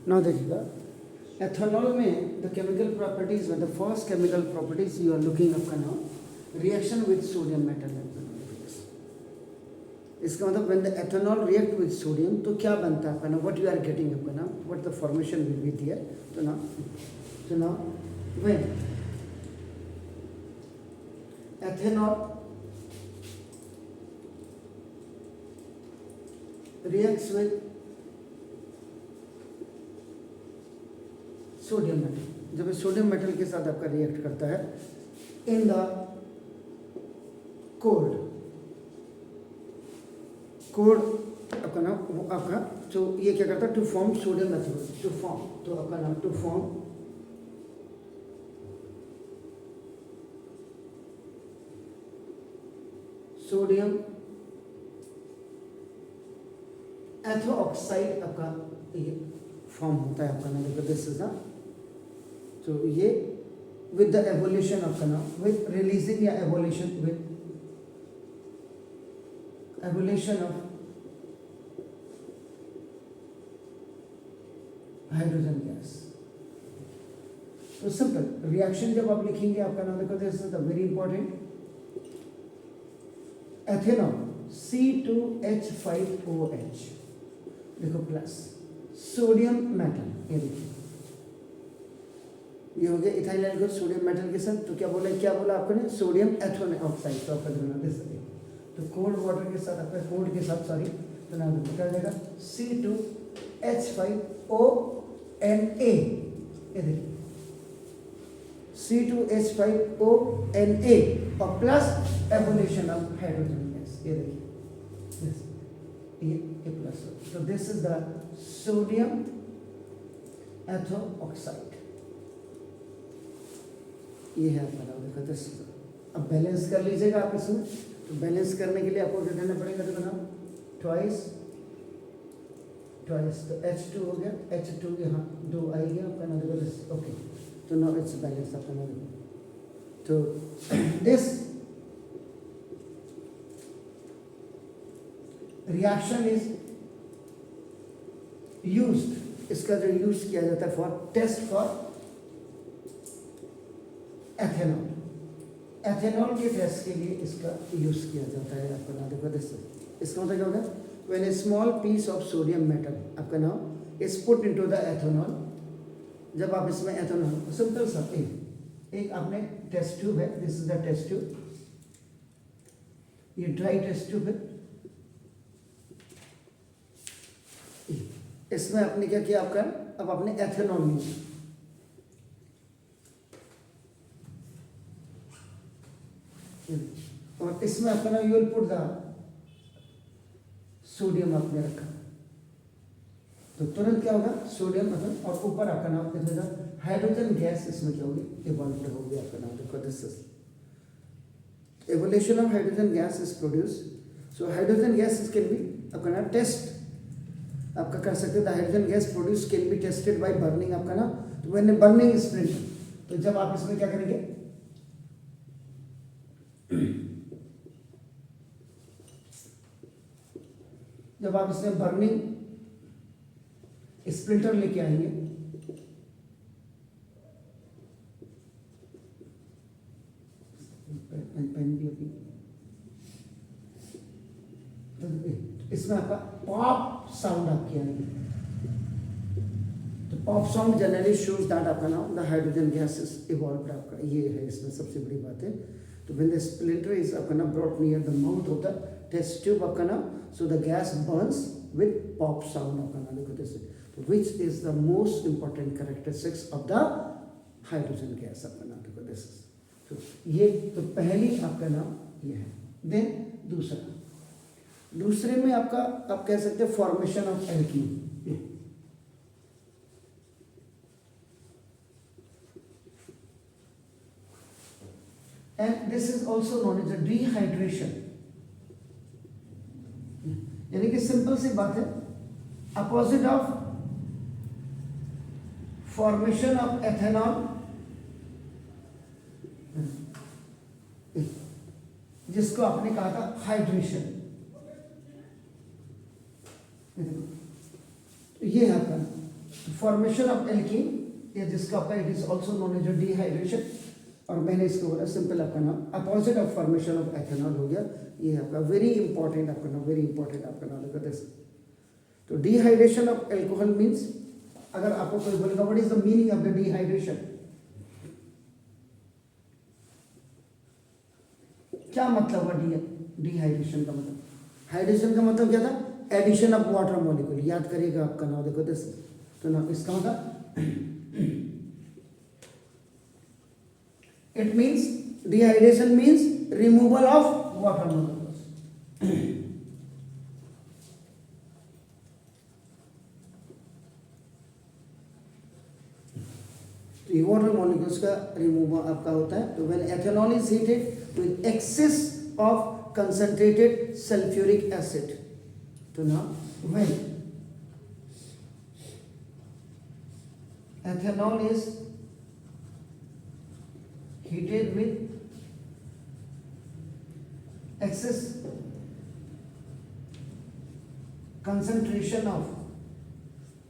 Now देखिएगा, ethanol में the chemical properties में the first chemical properties you are looking up करना reaction with sodium metal. इसका मतलब when the ethanol react with sodium तो क्या बनता है आपका ना, व्हाट यू आर गेटिंग आपका ना, what the formation will be there. तो ना when ethanol reacts with sodium metal, जब सोडियम मेटल के साथ आपका रिएक्ट करता है इन द कोल्ड आपका ना, वो आपका जो ये क्या करता है to form sodium ethanol, to form, तो आपका नाम to form sodium ethoxide आपका ये फॉर्म होता है आपका नाम, दिस इज ना, तो ये विद द एवोल्यूशन आपका नाम, विद रिलीजिंग या evolution, with evolution of hydrogen gas. तो सिंपल रिएक्शन जब आप लिखेंगे आपका नाम देखो, this is the very important, ethanol C2H5OH देखो प्लस सोडियम मेटल, ये देखिए ये हो गया इथाइल एल्कोहल सोडियम मेटल के साथ, तो क्या बोला आपको ने, सोडियम एथोन ऑक्साइड, तो आपका देना दिस, तो कोल्ड वाटर के साथ आपका कोल्ड के साथ सॉरी, तो नाम क्या हो जाएगा C2H5ONA, ये देखिए C2H5ONA और plus evolution of hydrogen gas, ये देखिए ये प्लस, तो this is the sodium ethoxide, ये है आपका देखो दिस। अब बैलेंस कर लीजिएगा आप इसमें, तो बैलेंस करने के लिए आपको क्या करना पड़ेगा, देखो ना ट्वाइस, तो H2 हो गया, H2 यहाँ 2 आएगा आपका ना, देखो दिस, ओके, तो नाउ इट्स बैलेंस आपका ना, तो दिस रिएक्शन इज यूज्ड, इसका जो यूज किया जाता है for test for ethanol, ethanol के टेस्ट के लिए इसका यूज किया जाता है आपका नाम देखो दिस। इसका मतलब क्या होगा, when a small piece of sodium metal आपका नाम is put into the ethanol, जब आप इसमें एथेनॉल, सिंपल सा एक आपने टेस्ट ट्यूब है, this is the test tube, ये ड्राई टेस्ट ट्यूब है, इसमें आपने क्या किया आपका, अब आपने एथेनॉल लिया, और इसमें आपका ना you will put the sodium आपने रखा, तो तुरंत क्या होगा सोडियम एथेनॉल, और ऊपर आपका नाम क्या होगा हाइड्रोजन गैस, इसमें क्या होगी इवॉल्व होगी आपका नाम देखो this is evolution of hydrogen gas is produced. So hydrogen gas is can be आपका ना टेस्ट आपका कर सकते हैं, hydrogen gas produce can be tested by burning आपका ना, तो व्हेन बर्निंग स्प्लिंटर, तो जब आप इसमें क्या करेंगे जब आप इसमें बर्निंग स्प्लिंटर लेके आएंगे, पेन भी अभी, तो इसमें आपका पॉप साउंड आपके आएंगे, तो pop sound generally shows that आपका नाम the hydrogen gas is evolved आपका, ये है इसमें सबसे बड़ी बात है। तो व्हेन द स्प्लिंटर इज आपका नाम brought near the mouth of the test tube आपका नाम, so the gas burns with pop sound आपका नाम देखो दिस, तो which is the most important characteristics of the hydrogen gas आपका नाम देखो दिस, तो ये तो पहली आपका नाम ये है। देन दूसरे में आपका आप कह सकते हैं formation of alkene, and this is also known as a dehydration, यानी कि सिंपल सी बात है, opposite of formation of ethanol, जिसको आपने कहा था हाइड्रेशन, ये है आपका फॉर्मेशन ऑफ एल्कीन, ये जिसका आपका it is also known as dehydration, और मैंने इसको बोला सिंपल आपका नाम opposite of formation of ethanol हो गया। ये आपका वेरी इंपॉर्टेंट आपका नाम, वेरी इंपॉर्टेंट आपका नाम देखो दिस। तो डिहाइड्रेशन ऑफ एल्कोहल मीन्स, अगर आपको कोई बोलेगा what is the meaning of the dehydration, क्या मतलब हुआ डिहाइड्रेशन का मतलब? हाइड्रेशन का मतलब क्या था? Addition of water molecule. याद करिएगा आपका नाम देखो दिस। तो ना इसका मतलब it means dehydration means removal of water molecules. तो ये वाटर मॉलिक्यूल्स का रिमूवल आपका होता है। तो when ethanol is heated with excess of concentrated sulphuric acid, तो ना when ethanol is heated with excess concentration of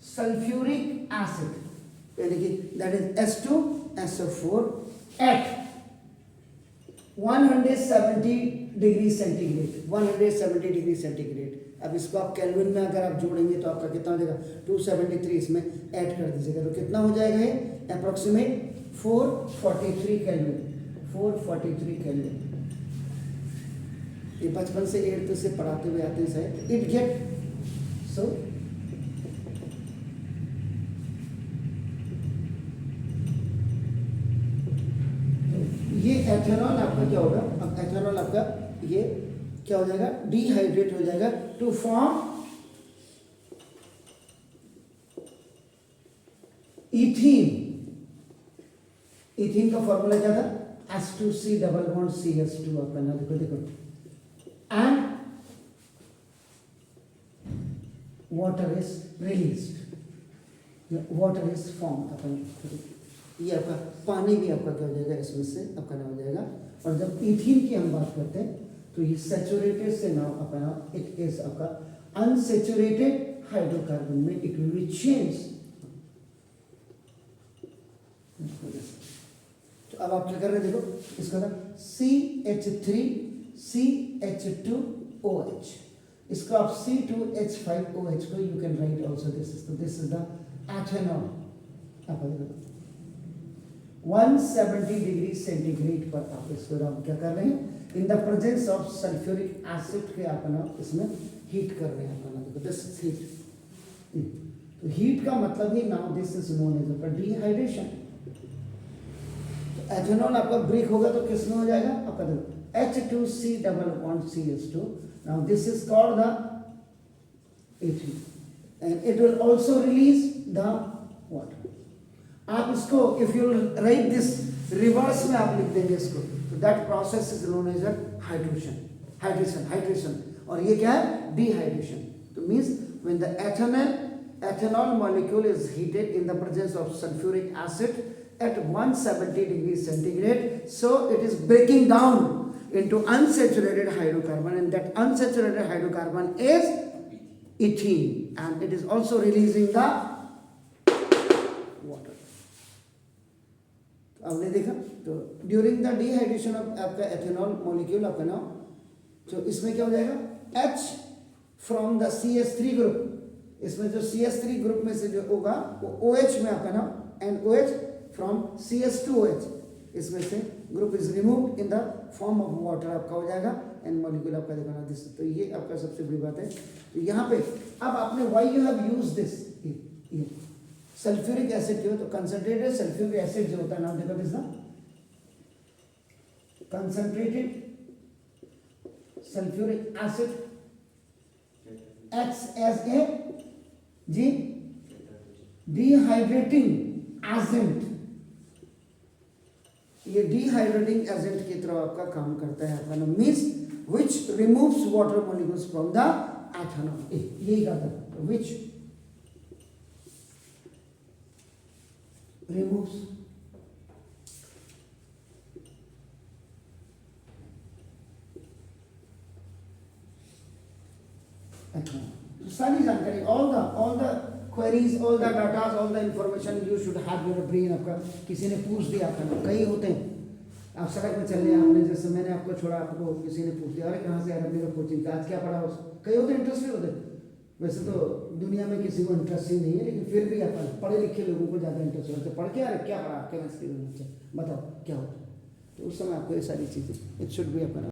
sulfuric acid, यानी कि that is H2SO4 at 170 degree centigrade, 170 degree centigrade. अब इसको आप केल्विन में अगर आप जोड़ेंगे तो आपका कितना हो जाएगा? 273 इसमें ऐड कर दीजिएगा तो कितना हो जाएगा? ये अप्रोक्सीमेट 443 केल्विन, 443 केल्विन। ये बचपन से 8th से पढ़ाते हुए आते हैं शायद। इट गेट सो ये एथेनॉल आपका क्या होगा? अब एथेनॉल आपका ये क्या हो जाएगा? डिहाइड्रेट हो जाएगा टू फॉर्म इथीन। इथीन का फॉर्मूला क्या था? H2C डबल बॉन्ड CH2 आपका ना देखो देखो, and water is released, water is form upon. ये आपका पानी भी आपका क्या हो जाएगा? इसमें से आपका ना हो जाएगा। और जब इथीन की हम बात करते हैं तो ये सैचुरेटेड से ना अपना इट इज आपका अनसैचुरेटेड हाइड्रोकार्बन में इट विल बी चेंज। तो अब आप क्या कर रहे हैं? देखो इसका ना CH3CH2OH, इसको आप C2H5OH को you can write also this is, तो दिस इज द एथेनॉल। आप देखो 170 डिग्री सेंटीग्रेड पर आप इसको आप क्या कर रहे हैं? In the presence of sulphuric acid के अपना इसमें हीट कर रहे हैं अपना। देखो दिस हीट, तो हीट का मतलब ही now this is known as आपका डिहाइड्रेशन। एथेनॉल आपका ब्रेक होगा तो किस में हो जाएगा? आपका देखो H2C double bond CH2, now this is called the ethene and it will also release the water. आप इसको if you write this reverse में आप लिख देंगे इसको, तो that process is known as hydration. और ये क्या है? डिहाइड्रेशन। तो means when the ethanol molecule is heated in the presence of sulfuric acid at 170 degrees centigrade, so it is breaking down into unsaturated hydrocarbon, and that unsaturated hydrocarbon is ethene, and it is also releasing the water. तो आपने देखा, तो during the dehydration of आपका ethanol molecule आपका ना, तो इसमें क्या हो जाएगा? H from the CH3 group, इसमें जो CH3 ग्रुप में से जो होगा वो OH में आपका ना, एंड OH फ्रॉम CH2OH, इसमें से group is removed in the form of water आपका हो जाएगा, एंड मॉलिक्यूल आपका देखना दिस। तो ये आपका सबसे बड़ी बात है। तो यहाँ पे अब आपने why you have use this, ये सल्फ्यूरिक एसिड क्यों? तो कंसंट्रेटेड सल्फ्यूरिक एसिड जो होता है, नाम देखो दिस ना, concentrated sulphuric acid acts as a dehydrating agent। ये डिहाइड्रेटिंग एजेंट की तरह आपका काम करता है आपका, means which removes water molecules from the ethanol. यही कहता है विच रिमूव्स एथेनॉल। सारी जानकारी, all the query memories, all the data, all the information you should have your brain. आपका किसी ने पूछ दिया आपका नाम, कई होते हैं, आप सड़क में चल रहे हैं, आपने जैसे मैंने आपको छोड़ा, आपको किसी ने पूछ दिया, अरे कहाँ से यार मेरा कोचिंग आज क्या पढ़ा, कई होते इंटरेस्टेड होते। वैसे तो दुनिया में किसी को इंटरेस्ट ही नहीं है, लेकिन फिर भी अपन पढ़े लिखे लोगों को ज़्यादा इंटरेस्ट होता है, पढ़ के अरे क्या पढ़ा केमिस्ट्री में, बताओ क्या होता है। तो उस समय आपको ये सारी चीज़ें, इट शुड बी अपन